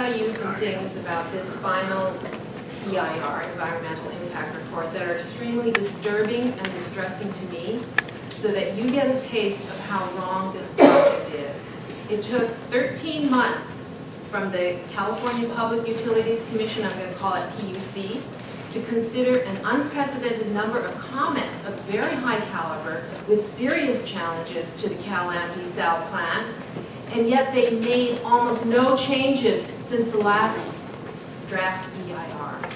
tell you some things about this final EIR, Environmental Impact Report, that are extremely disturbing and distressing to me, so that you get a taste of how wrong this project is. It took 13 months from the California Public Utilities Commission, I'm going to call it PUC, to consider an unprecedented number of comments of very high caliber with serious challenges to the Cal-Am Desal plant, and yet they made almost no changes since the last draft EIR.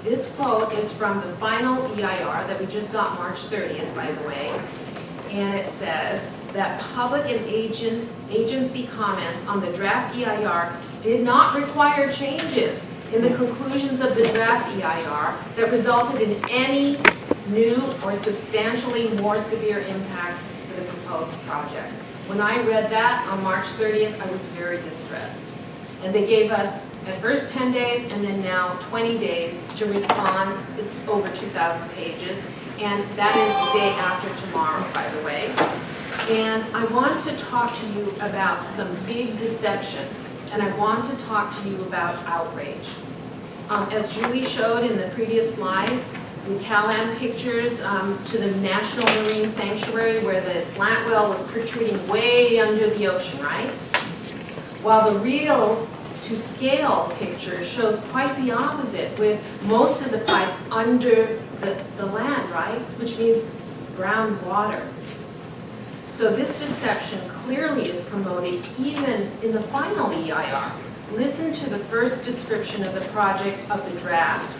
This quote is from the final EIR that we just got March 30th, by the way, and it says that public and agency comments on the draft EIR did not require changes in the conclusions of the draft EIR that resulted in any new or substantially more severe impacts for the proposed project. When I read that on March 30th, I was very distressed. And they gave us at first 10 days and then now 20 days to respond. It's over 2,000 pages. And that is the day after tomorrow, by the way. And I want to talk to you about some big deceptions. And I want to talk to you about outrage. As Julie showed in the previous slides, the Cal-Am pictures to the National Marine Sanctuary where the slant well was protruding way under the ocean, right? While the real to scale picture shows quite the opposite, with most of the pipe under the land, right? Which means groundwater. So this deception clearly is promoted even in the final EIR. Listen to the first description of the project of the draft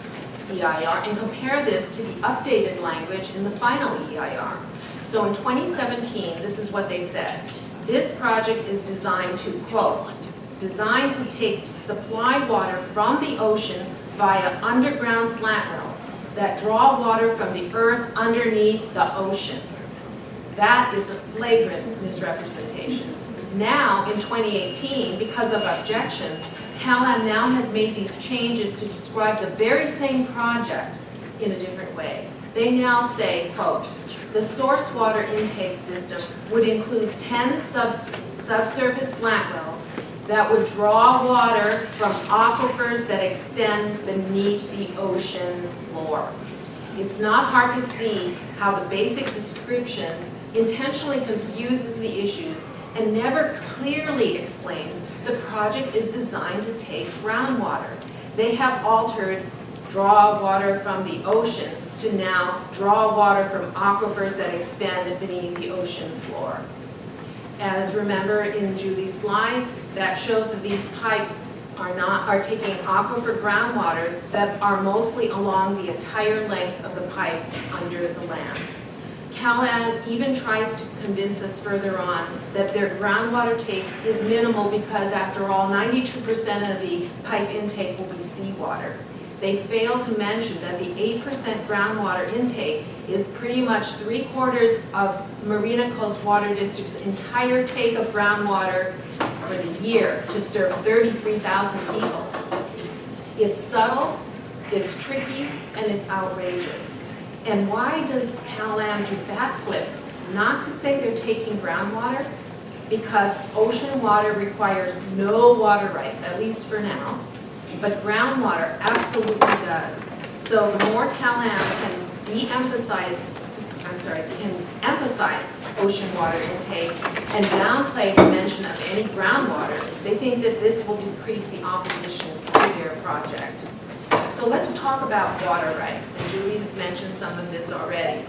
EIR and compare this to the updated language in the final EIR. So in 2017, this is what they said. This project is designed to, quote, designed to take supply water from the ocean via underground slant wells that draw water from the earth underneath the ocean. That is a flagrant misrepresentation. Now, in 2018, because of objections, Cal-Am now has made these changes to describe the very same project in a different way. They now say, quote, the source water intake system would include 10 subsurface slant wells that would draw water from aquifers that extend beneath the ocean floor. It's not hard to see how the basic description intentionally confuses the issues and never clearly explains the project is designed to take groundwater. They have altered draw water from the ocean to now draw water from aquifers that extend beneath the ocean floor. As remember in Julie's slides, that shows that these pipes are taking aquifer groundwater that are mostly along the entire length of the pipe under the land. Cal-Am even tries to convince us further on that their groundwater take is minimal because, after all, 92% of the pipe intake will be seawater. They fail to mention that the 8% groundwater intake is pretty much 3/4 of Marina Coast Water District's entire take of groundwater for the year to serve 33,000 people. It's subtle, it's tricky, and it's outrageous. And why does Cal-Am do backflips? Not to say they're taking groundwater, because ocean water requires no water rights, at least for now, but groundwater absolutely does. So the more Cal-Am can emphasize ocean water intake and downplay the mention of any groundwater, they think that this will decrease the opposition to their project. So let's talk about water rights, and Julie's mentioned some of this already.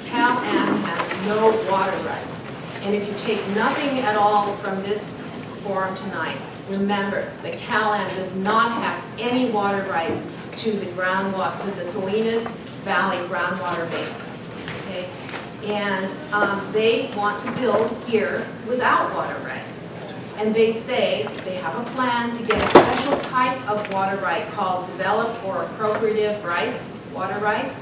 Cal-Am has no water rights, and if you take nothing at all from this forum tonight, remember that Cal-Am does not have any water rights to the groundwater, to the Salinas Valley groundwater basin. Okay, and they want to build here without water rights. And they say they have a plan to get a special type of water right called developed or appropriative rights, water rights,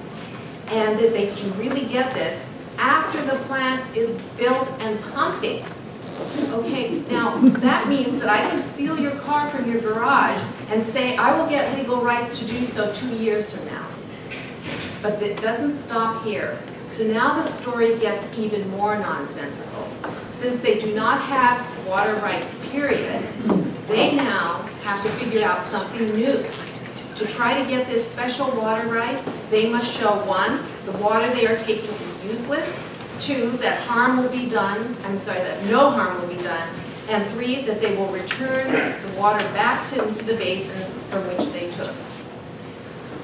and that they can really get this after the plant is built and pumping. Okay, now that means that I can steal your car from your garage and say I will get legal rights to do so 2 years from now. But it doesn't stop here. So now the story gets even more nonsensical. Since they do not have water rights, period, they now have to figure out something new. To try to get this special water right, they must show 1, the water they are taking is useless, 2, that that no harm will be done, and 3, that they will return the water back into the basin from which they took.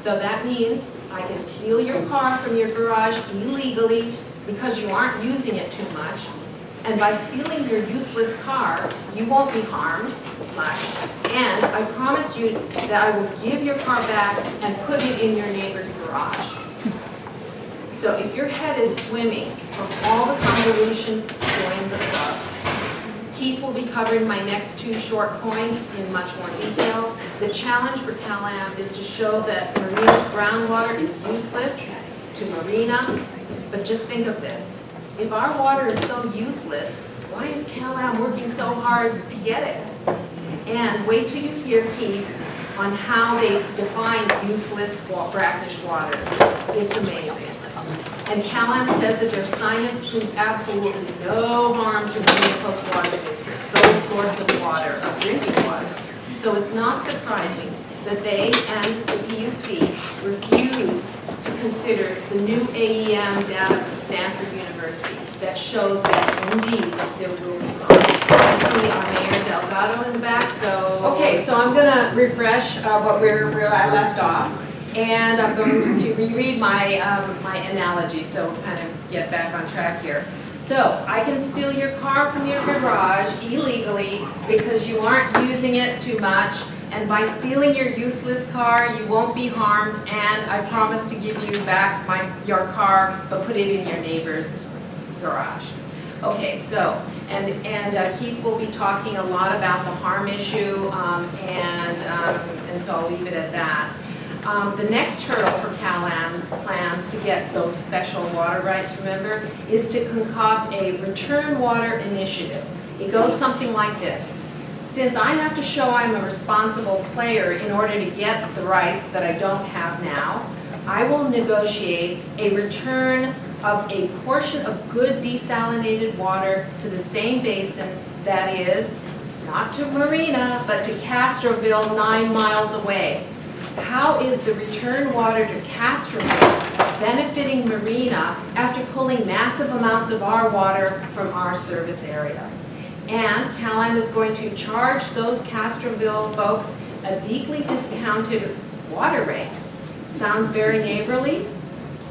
So that means I can steal your car from your garage illegally because you aren't using it too much. And by stealing your useless car, you won't be harmed much. And I promise you that I will give your car back and put it in your neighbor's garage. So if your head is swimming from all the convolution, join the club. Keith will be covering my next 2 short points in much more detail. The challenge for Cal-Am is to show that Marina's groundwater is useless to Marina, but just think of this. If our water is so useless, why is Cal-Am working so hard to get it? And wait till you hear Keith on how they define useless brackish water. It's amazing. And Cal-Am says that their science proves absolutely no harm to Marina Coast Water District, sole source of water, of drinking water. So it's not surprising that they and the PUC refuse to consider the new AEM data from Stanford University that shows that indeed there will be harm. I see our Mayor Delgado in the back, so. Okay, so I'm gonna refresh where I left off. And I'm going to reread my, my analogy, so kind of get back on track here. So, I can steal your car from your garage illegally because you aren't using it too much, and by stealing your useless car, you won't be harmed, and I promise to give you back your car, but put it in your neighbor's garage. Okay, so, and Keith will be talking a lot about the harm issue, and so I'll leave it at that. The next hurdle for Cal-Am's plans to get those special water rights, remember, is to concoct a return water initiative. It goes something like this. Since I have to show I'm a responsible player in order to get the rights that I don't have now, I will negotiate a return of a portion of good desalinated water to the same basin, that is, not to Marina, but to Castroville 9 miles away. How is the return water to Castroville benefiting Marina after pulling massive amounts of our water from our service area? And Cal-Am is going to charge those Castroville folks a deeply discounted water rate. Sounds very neighborly.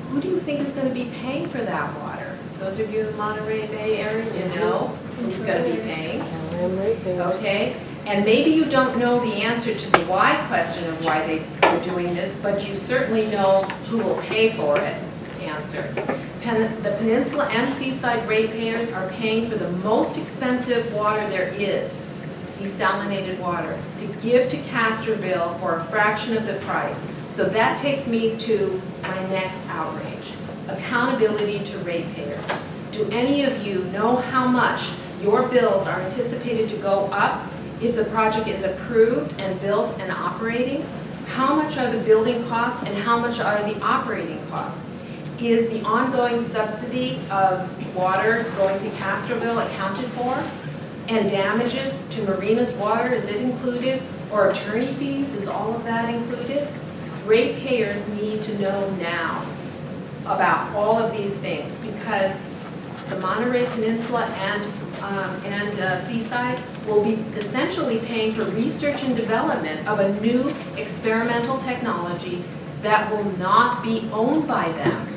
Who do you think is going to be paying for that water? Those of you in the Monterey Bay area, you know who's going to be paying. Okay. And maybe you don't know the answer to the why question of why they're doing this, but you certainly know who will pay for it answer. The Peninsula and Seaside ratepayers are paying for the most expensive water there is, desalinated water, to give to Castroville for a fraction of the price. So that takes me to my next outrage, accountability to ratepayers. Do any of you know how much your bills are anticipated to go up if the project is approved and built and operating? How much are the building costs and how much are the operating costs? Is the ongoing subsidy of water going to Castroville accounted for? And damages to Marina's water, is it included? Or attorney fees, is all of that included? Ratepayers need to know now about all of these things because the Monterey Peninsula and Seaside will be essentially paying for research and development of a new experimental technology that will not be owned by them,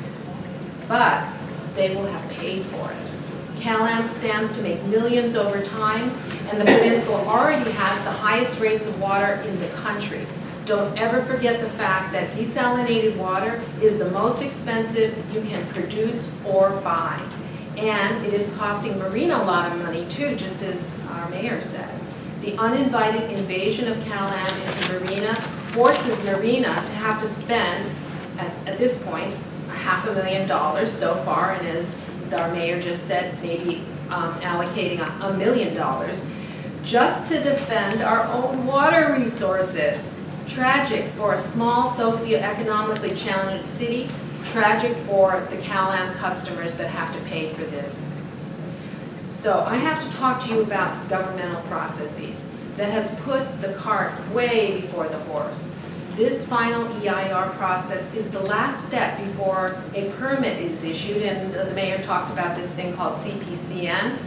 but they will have paid for it. Cal-Am stands to make millions over time, and the peninsula already has the highest rates of water in the country. Don't ever forget the fact that desalinated water is the most expensive you can produce or buy. And it is costing Marina a lot of money too, just as our mayor said. The uninvited invasion of Cal-Am into Marina forces Marina to have to spend, at this point, $500,000 so far, and as our mayor just said, maybe allocating $1 million, just to defend our own water resources. Tragic for a small socioeconomically challenged city, tragic for the Cal-Am customers that have to pay for this. So I have to talk to you about governmental processes. that has put the cart way before the horse. This final EIR process is the last step before a permit is issued, and the mayor talked about this thing called CPCN.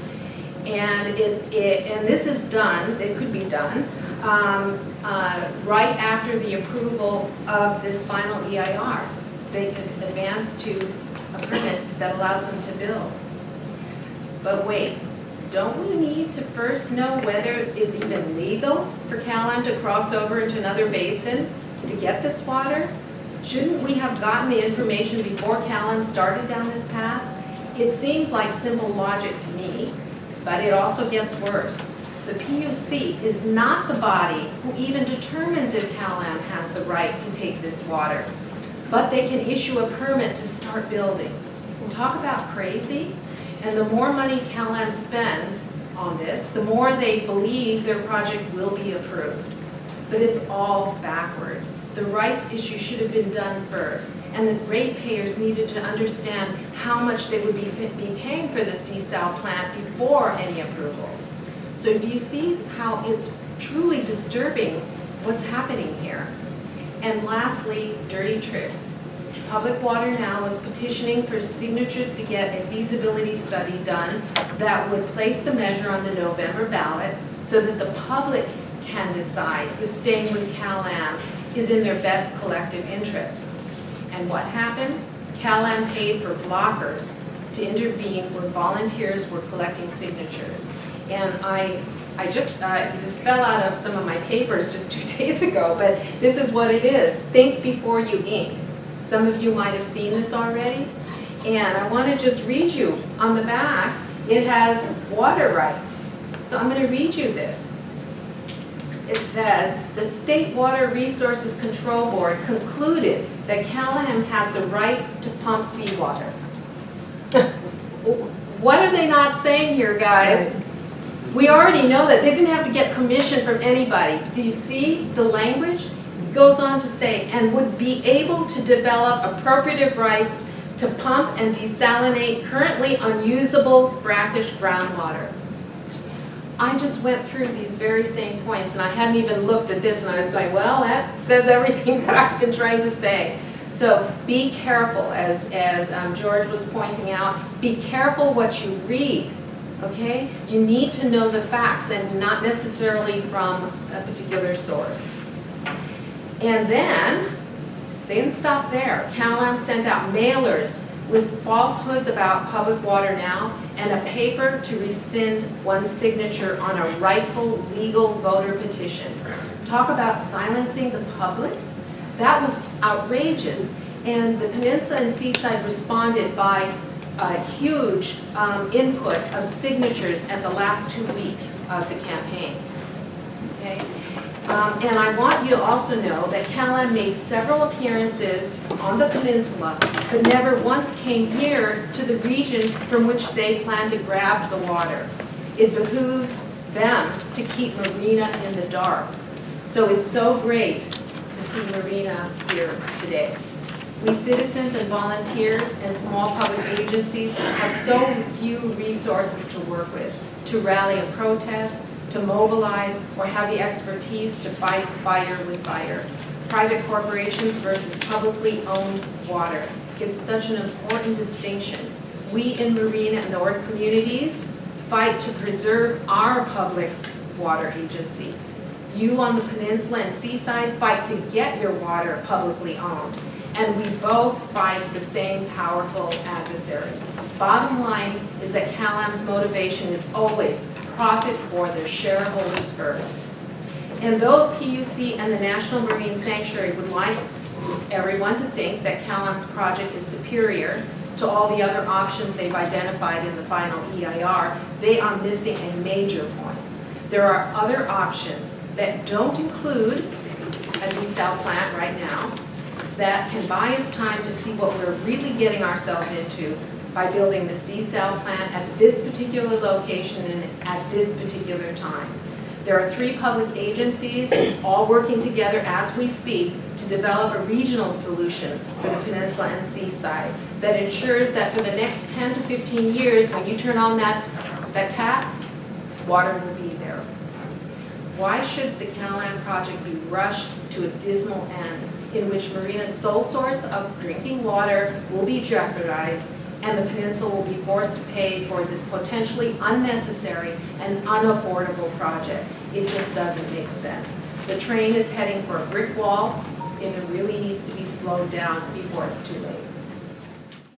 And and this is done, it could be done, right after the approval of this final EIR. They can advance to a permit that allows them to build. But wait, don't we need to first know whether it's even legal for Cal-Am to cross over into another basin to get this water? Shouldn't we have gotten the information before Cal-Am started down this path? It seems like simple logic to me, but it also gets worse. The PUC is not the body who even determines if Cal-Am has the right to take this water, but they can issue a permit to start building. Talk about crazy. And the more money Cal-Am spends on this, the more they believe their project will be approved. But it's all backwards. The rights issue should have been done first, and the ratepayers needed to understand how much they would be paying for this desal plant before any approvals. So do you see how it's truly disturbing what's happening here? And lastly, dirty tricks. Public Water Now is petitioning for signatures to get a feasibility study done that would place the measure on the November ballot so that the public can decide if staying with Cal-Am is in their best collective interest. And what happened? Cal-Am paid for blockers to intervene where volunteers were collecting signatures. And this fell out of some of my papers just 2 days ago, but this is what it is. Think before you ink. Some of you might have seen this already. And I want to just read you. On the back, it has water rights. So I'm going to read you this. It says, the State Water Resources Control Board concluded that Cal-Am has the right to pump seawater. What are they not saying here, guys? We already know that. They didn't have to get permission from anybody. Do you see the language? It goes on to say, and would be able to develop appropriate rights to pump and desalinate currently unusable brackish groundwater. I just went through these very same points, and I hadn't even looked at this, and I was going, well, that says everything that I've been trying to say. So be careful, as George was pointing out, be careful what you read, okay? You need to know the facts and not necessarily from a particular source. And then, they didn't stop there. Cal-Am sent out mailers with falsehoods about Public Water Now and a paper to rescind one's signature on a rightful legal voter petition. Talk about silencing the public. That was outrageous. And the Peninsula and Seaside responded by a huge input of signatures at the last 2 weeks of the campaign. Okay? And I want you to also know that Cal-Am made several appearances on the peninsula, but never once came here to the region from which they plan to grab the water. It behooves them to keep Marina in the dark. So it's so great to see Marina here today. We citizens and volunteers and small public agencies have so few resources to work with, to rally a protest, to mobilize, or have the expertise to fight fire with fire. Private corporations versus publicly owned water. It's such an important distinction. We in Marina and North communities fight to preserve our public water agency. You on the peninsula and seaside fight to get your water publicly owned. And we both fight the same powerful adversary. Bottom line is that Cal-Am's motivation is always profit for their shareholders first. And though PUC and the National Marine Sanctuary would like everyone to think that Cal-Am's project is superior to all the other options they've identified in the final EIR, they are missing a major point. There are other options that don't include a desal plant right now that can buy us time to see what we're really getting ourselves into by building this desal plant at this particular location and at this particular time. There are 3 public agencies all working together as we speak to develop a regional solution for the peninsula and seaside that ensures that for the next 10 to 15 years, when you turn on that tap, water will be there. Why should the Cal-Am project be rushed to a dismal end in which Marina's sole source of drinking water will be jeopardized and the peninsula will be forced to pay for this potentially unnecessary and unaffordable project? It just doesn't make sense. The train is heading for a brick wall, and it really needs to be slowed down before it's too late.